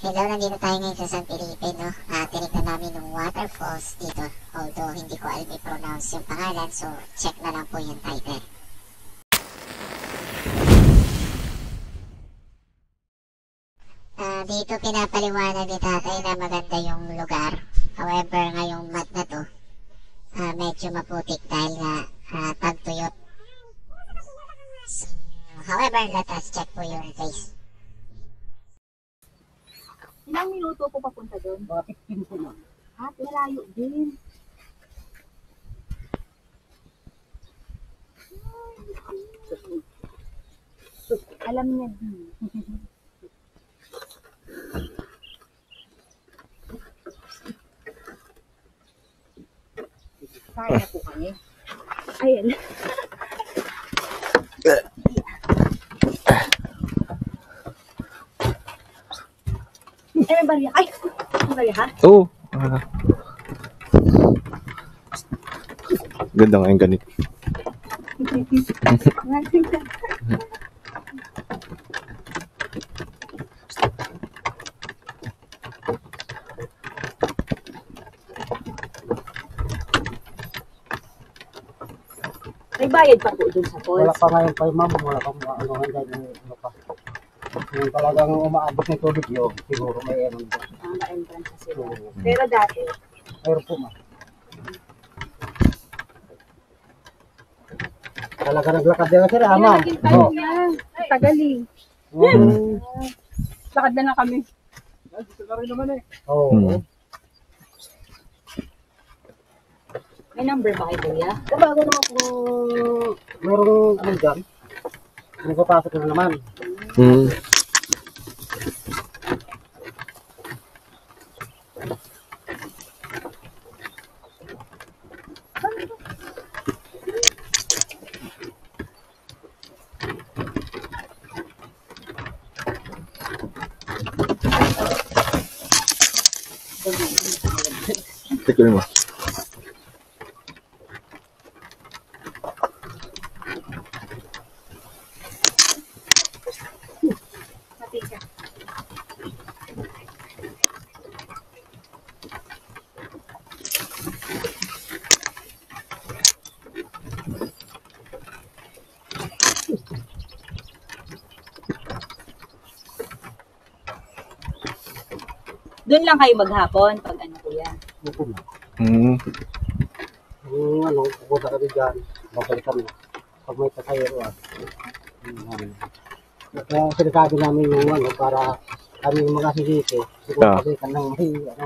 Hello, nandito tayo ngayon sa San Felipe, no? Tinignan namin yung waterfalls dito. Although, hindi ko alam i-pronounce yung pangalan, so check na lang po yung title. Dito pinapaliwanag ni tatay na maganda yung lugar. However, ngayong mat na to, medyo maputik dahil nga tagtuyot. So, however, let us check po your face. Ilang minuto po papunta doon? Mga 15 po lang. At malayo din. Alam niya din. Kaya na po kami. Ayan. May barya. Ay! May barya ha? Oo. Ganda nga yung ganito. May bayad pa po dun sa falls. Wala pa ngayon pa ma'am, wala pa mga ano hanggang ano pa. Yung talagang umaabot ng tubig yun, siguro may ano doon. Ma-entrance sa sila. Pero dati, Meron po ma'am. Talaga naglakad din sir, ma'am. Oo. tagal eh. Lakad na kami. Dito na rin naman eh. Oo. May number ba kayo, kuya? Bago naman po, merong ano dyan. Nagpapasok na naman. Tignan mo. Doon lang kayo maghapon pag ano, kuya? Opo ma'am. Yung ano, pupunta kami dyan, babalik kami. Pag may pasayero kaya sinasabi namin yung ano, para kami yung mga sigiti, siguro kasi kanang may ano,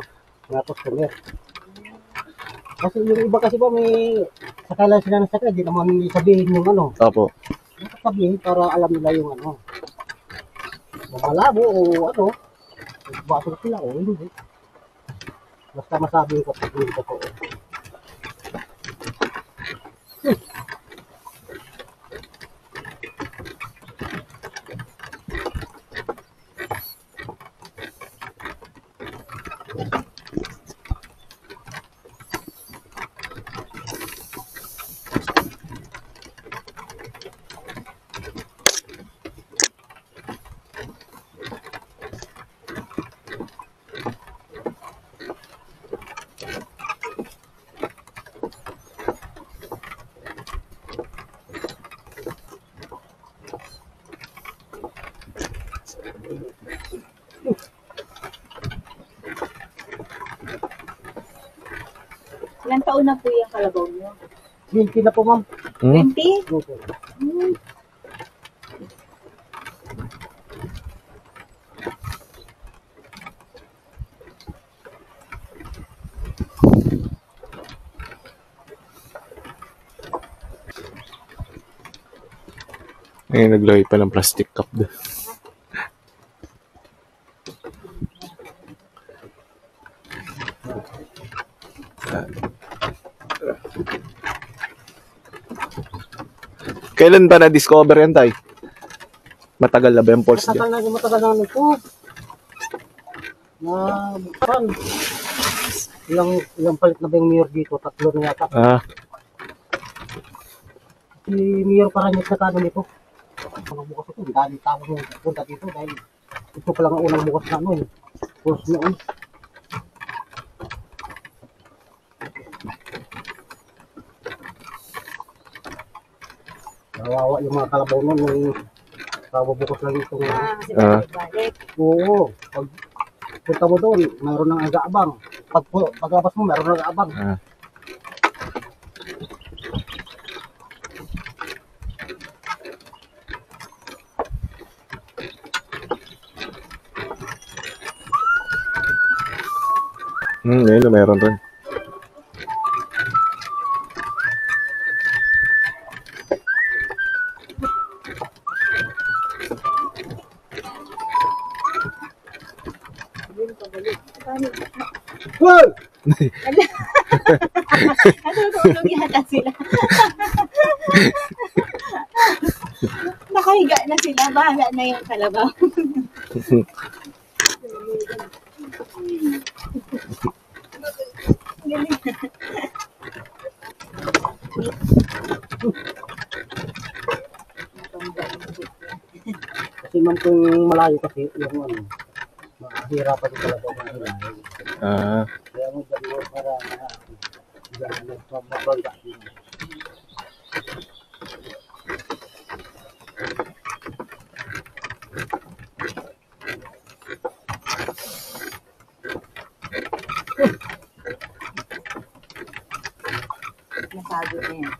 mga customer. Kasi yung iba kasi ba may sakay lang sila ng sakay, di naman sabihin yung ano. Opo. Sabihin para alam nila yung ano, malabo o ano, baso sila o hindi. Basta masabi ko pag hindi ko. Ilang taon na po yung kalabaw niyo? 20 na po ma'am. 20? Opo. Ngayon naglagay pa ng plastic cup doon. Kailan ba na-discover yan, tay? Matagal na ba yung falls dyan? Matagal na po. Bukan. Ilang palit na ba yung mayor dito? 3 na yata. Si Mayor Paranyos na tanong nito. Ang bukas ito, dahil tao nung punta dito dahil ito pa lang ang unang bukas na ano eh. Tapos noon, kawawa yung mga kalabaw noon nung kabubukos lang itong Kasi Ah. balik-balik. oo. Pag punta mo doon, mayroon ng agaabang. Pagkabas mo, mayroon ng agaabang. Ah. Ngayon meron rin. Yun, pabalik. Paano? Hoy! Natutulog yata sila. Nakahiga na sila. Bahala na yung kalabaw. Galing. Kasi man kung malayo kasi, yung ano, mahirapan yung kalabaw ng ilalim. Ah. Kaya mo dyan mo para dyan mabangga. Nasabi na yan.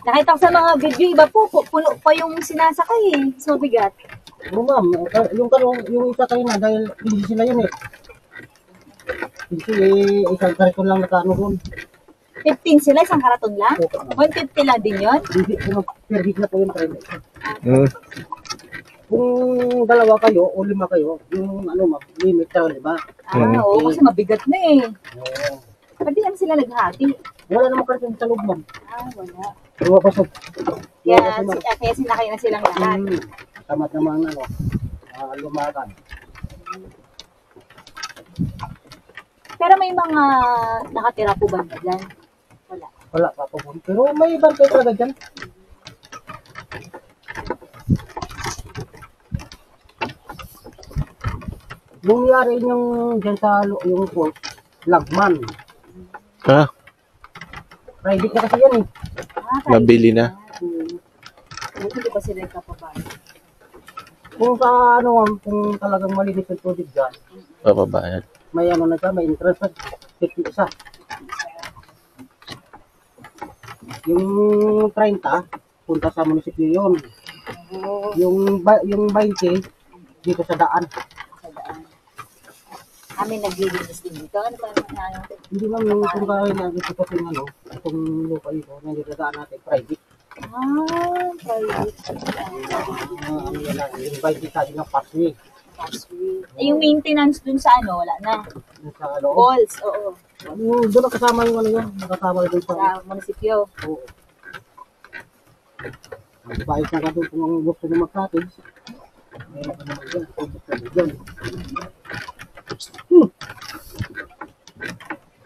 Nakita ko sa mga video, iba po, puno pa yung sinasakay eh. So bigat. Oo ma'am, yung isa kayo na dahil hindi sila yun eh. Hindi isang kariton lang nakano doon. 15 sila, isang karaton lang? Oo, ma'am. 150 lang din yun? Hindi ko per hit na po yung train. Kung dalawa kayo o lima kayo, yung ano ma'am, limit ka, di ba? Oo, kasi mabigat na eh. Oo. Pwede lang sila naghati. Wala namang kariton sa loob ma'am. Wala. Lumapasok. Kaya sinakay na silang lahat. Tamat naman ano, lumakan. Pero may mga nakatira po ba dyan? Wala. Wala pa po. Pero may bantay talaga dyan. Nangyari yung dyan sa yung port, lagman. Ah, Private na kasi yan eh. nabili na. Hindi pa sila kapabay. Kung sa ano ma'am, kung talagang malinis yung tubig dyan, Papabayad. may ano na siya, may interest na 50 isa. Yung 30, punta sa munisipyo yun. Yung 20, dito sa daan. Sa daan. Kami naglilinis din dito. Ano ba naman Hindi ma'am, yung kung kaya na dito kasi ano, itong lupa ito, nandito sa daan natin, private. private. Ano yan lang, yung 20 sa ng pathway. Yung maintenance dun sa ano, wala na. Yung sa loob. Balls, oo. Doon nakasama yung ano yan, nakasama doon sa... Sa munisipyo. Oo. Bayad na ka doon kung gusto mo mag-cottage. Meron ka naman dyan, kung gusto mo dyan.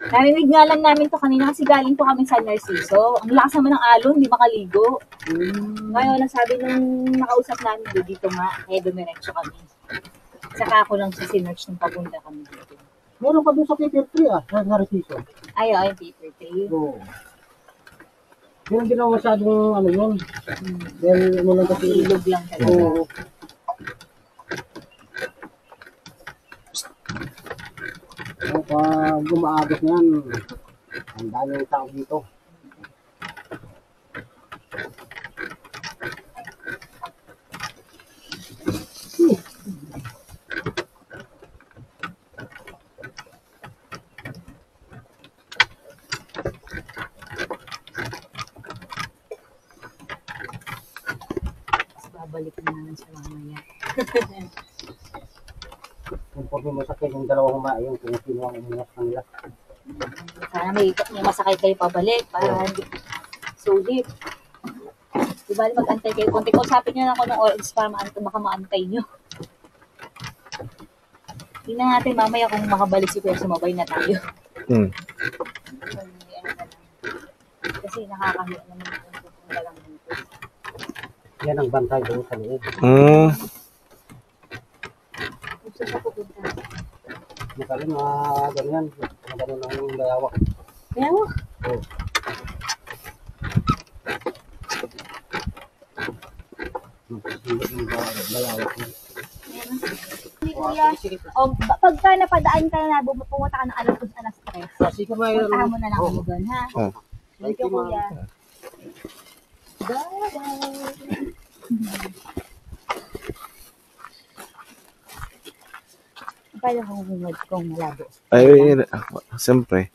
Narinig nga lang namin to kanina kasi galing po kami sa Narciso. Ang lakas naman ng alon, di makaligo. Ngayon, nasabi nung nakausap namin dito nga, kaya dumiretso kami. Saka ako lang sa sinerch nung papunta kami dito. Meron pa doon sa paper 3 sa Narciso. Ay, yung paper tray. Oo. Pero hindi naman masyadong ano yun. Dahil ano lang kasi... Ilog lang talaga. Oo. Kapag gumaagos yan, ang daming tao dito. Babalik na naman siya mamaya. Conforme masakit yung dalawang yung kinuha ang umungas kanila. Sana may masakay kayo pabalik para hindi sulit. Di ba mag-antay kayo? Kunti kausapin nyo na ako ng oras para baka maantay nyo. Tingnan natin mamaya kung makabalik si Kuya, sumabay na tayo. Kasi nakakahiya naman yung pupunta lang dito. Yan ang bantay doon sa loob. Sabi mga ganyan. Mga ganun ang bayawak. Kaya mo. Oo. Bayawak. Hindi kuya. O, pagka napadaan ka na, pumunta ka ng alas 2, alas 3. Kasi kung may... Puntahan mo na lang kami doon, ha? Ah. Thank you, kuya. Bye-bye. Paano kung humod kung malabo? Ay, siyempre.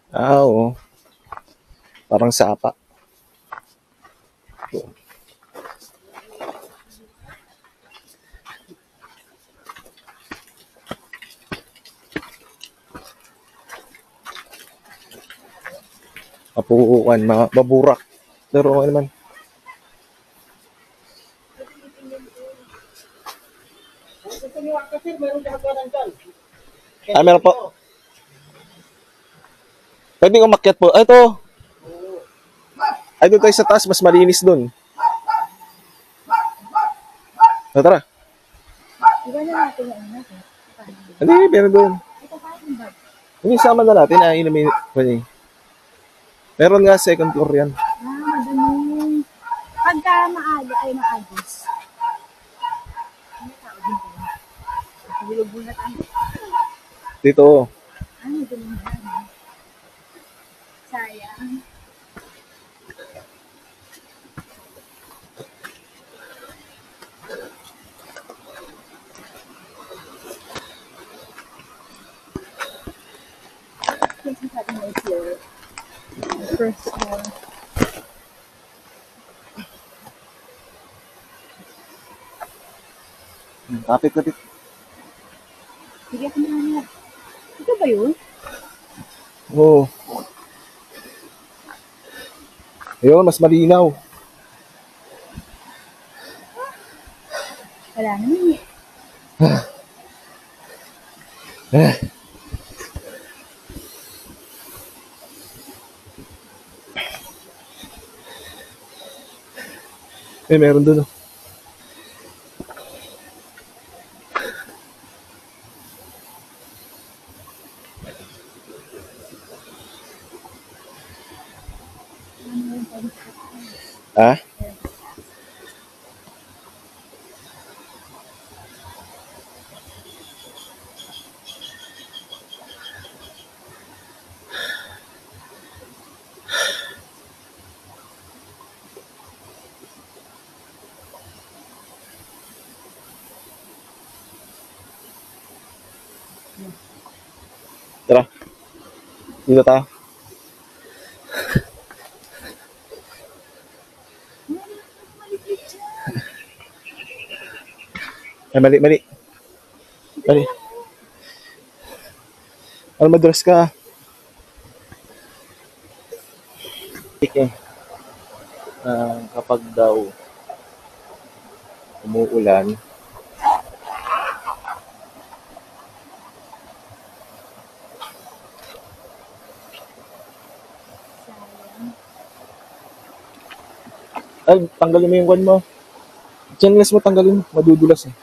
Eh, oo. Parang sapa. Kapuuan, mga baburak. Pero ano naman. Kasi meron kahagaran dyan. Ah, meron po. Pwede umakyat po. Ay, ito. Ay, doon tayo sa taas. Mas malinis doon. So, tara. Iba na natin yung ano. Hindi, meron doon. Ito kain ba? Hindi, sama na natin. Ah, inumin. Meron nga second floor yan. Madami. Pagka maaga ay maagos. Ano tao din po? Bilog na tayo. Dito. Ano din na? Sayang. Kasi sabi mo here. First floor. Kapit-kapit. Sige ako na. Ito ba yun? Oo. Ayun, mas malinaw. Wala naman eh. Meron doon. Oh. Ah? Tara. Dito tayo. Ay, mali. Mali. Alam, madras ka. Okay. Kapag daw umuulan, ay, tanggalin mo yung kwan mo. Chainless mo, tanggalin mo. Madudulas eh.